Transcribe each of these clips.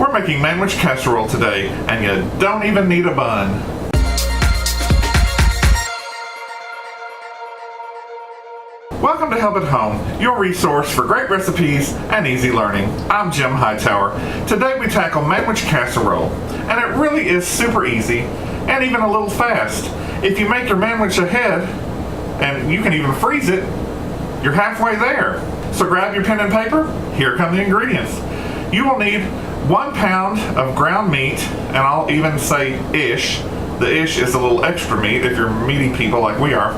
We're making Manwich Casserole today, and you don't even need a bun. Welcome to Help at Home, your resource for great recipes and easy learning. I'm Jim Hightower. Today we tackle Manwich Casserole, and it really is super easy and even a little fast. If you make your Manwich ahead, and you can even freeze it, you're halfway there. So grab your pen and paper, here come the ingredients. You will need 1 pound of ground meat, and I'll even say ish. The ish is a little extra meat if you're meaty people like we are.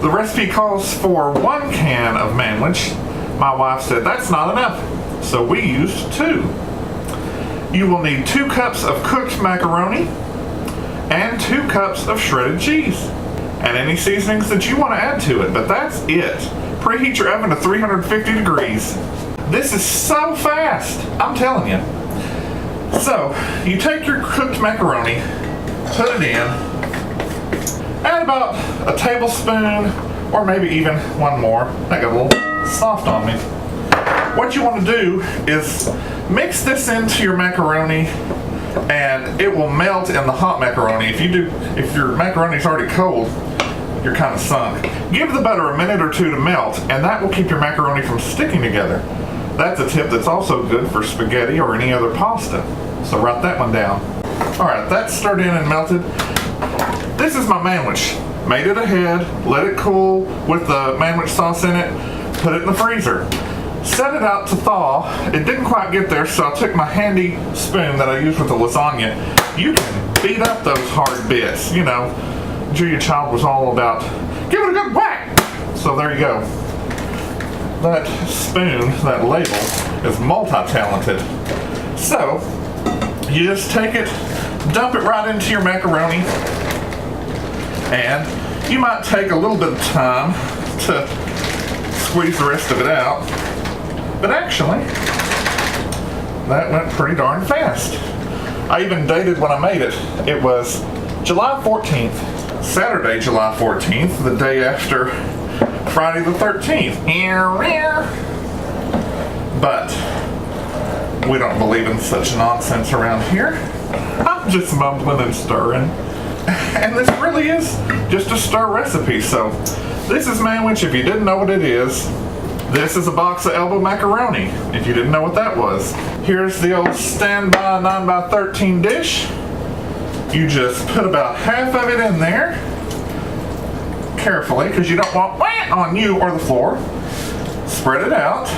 The recipe calls for 1 can of Manwich. My wife said that's not enough, so we used 2. You will need 2 cups of cooked macaroni and 2 cups of shredded cheese, and any seasonings that you want to add to it, but that's it. Preheat your oven to 350 degrees. This is so fast, I'm telling you. So, you take your cooked macaroni, put it in, add about a tablespoon, or maybe even one more. That got a little soft on me. What you want to do is mix this into your macaroni, and it will melt in the hot macaroni. If your macaroni's already cold, you're kind of sunk. Give the butter a minute or 2 to melt, and that will keep your macaroni from sticking together. That's a tip that's also good for spaghetti or any other pasta. So write that one down. Alright, that's stirred in and melted. This is my Manwich. Made it ahead, let it cool with the Manwich sauce in it, put it in the freezer. Set it out to thaw. It didn't quite get there, so I took my handy spoon that I use with the lasagna. You can beat up those hard bits, you know. Julia Child was all about, give it a good whack! So there you go. That spoon, that ladle, is multi-talented. So, you just take it, dump it right into your macaroni, and you might take a little bit of time to squeeze the rest of it out, but actually, that went pretty darn fast. I even dated when I made it. It was July 14th. Saturday, July 14th, the day after Friday the 13th. But we don't believe in such nonsense around here. I'm just mumbling and stirring. And this really is just a stir recipe. So this is Manwich if you didn't know what it is. This is a box of elbow macaroni if you didn't know what that was. Here's the old standby 9x13 dish. You just put about half of it in there, carefully, because you don't want wet on you or the floor. Spread it out.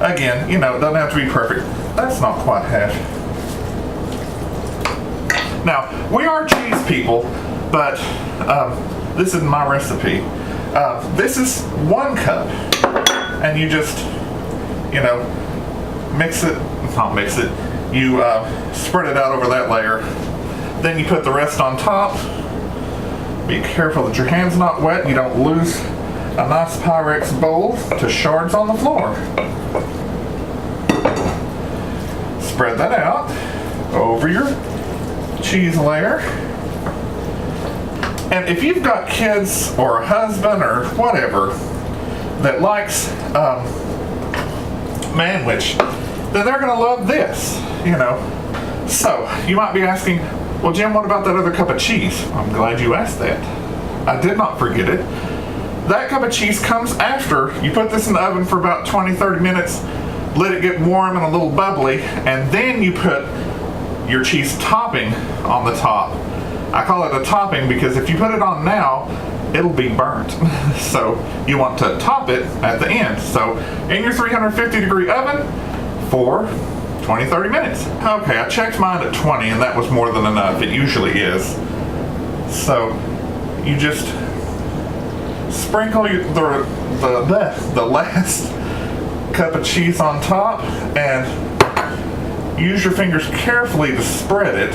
Again, you know, it doesn't have to be perfect. That's not quite half. Now, we are cheese people, but this is my recipe. This is 1 cup, and you just, you know, you spread it out over that layer. Then you put the rest on top. Be careful that your hand's not wet and you don't lose a nice Pyrex bowl to shards on the floor. Spread that out over your cheese layer. And if you've got kids or a husband or whatever that likes Manwich, then they're going to love this, you know. So, you might be asking, well, Jim, what about that other cup of cheese? I'm glad you asked that. I did not forget it. That cup of cheese comes after you put this in the oven for about 20-30 minutes, let it get warm and a little bubbly, and then you put your cheese topping on the top. I call it a topping because if you put it on now, it'll be burnt. So, you want to top it at the end. So, in your 350 degree oven, for 20-30 minutes. Okay, I checked mine at 20 and that was more than enough. It usually is. So you just sprinkle the last cup of cheese on top and use your fingers carefully to spread it,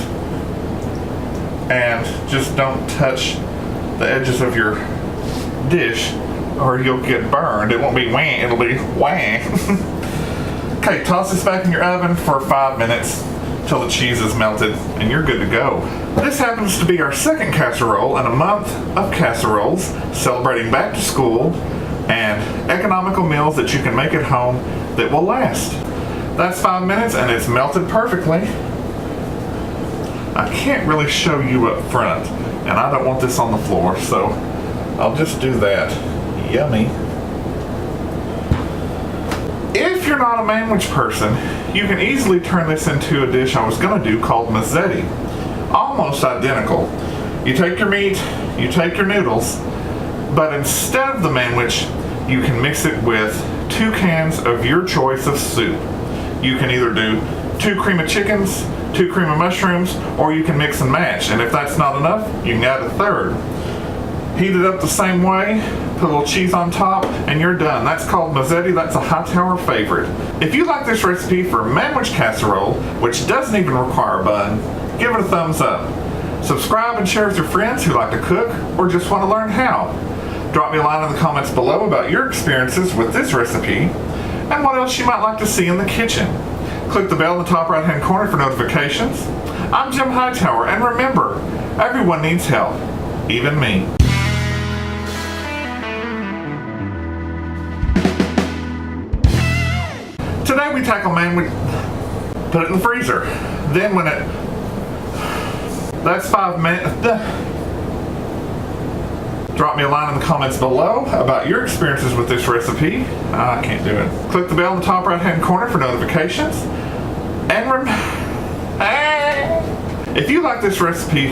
and just don't touch the edges of your dish or you'll get burned. It won't be wah, it'll be wah. Okay, toss this back in your oven for 5 minutes till the cheese is melted and you're good to go. This happens to be our second casserole in a month of casseroles, celebrating back to school and economical meals that you can make at home that will last. That's 5 minutes and it's melted perfectly. I can't really show you up front, and I don't want this on the floor, so I'll just do that. Yummy. If you're not a Manwich person, you can easily turn this into a dish I was going to do called mazzetti. Almost identical. You take your meat, you take your noodles, but instead of the Manwich, you can mix it with 2 cans of your choice of soup. You can either do 2 cream of chickens, 2 cream of mushrooms, or you can mix and match. And if that's not enough, you can add a 3rd. Heat it up the same way, put a little cheese on top, and you're done. That's called mazzetti. That's a Hightower favorite. If you like this recipe for Manwich Casserole, which doesn't even require a bun, give it a thumbs up. Subscribe and share with your friends who like to cook or just want to learn how. Drop me a line in the comments below about your experiences with this recipe and what else you might like to see in the kitchen. Click the bell in the top right hand corner for notifications. I'm Jim Hightower, and remember, everyone needs help, even me. Today we tackle Manwich. Put it in the freezer. Then when that's 5 minutes. Drop me a line in the comments below about your experiences with this recipe. I can't do it. Click the bell in the top right hand corner for notifications. And if you like this recipe,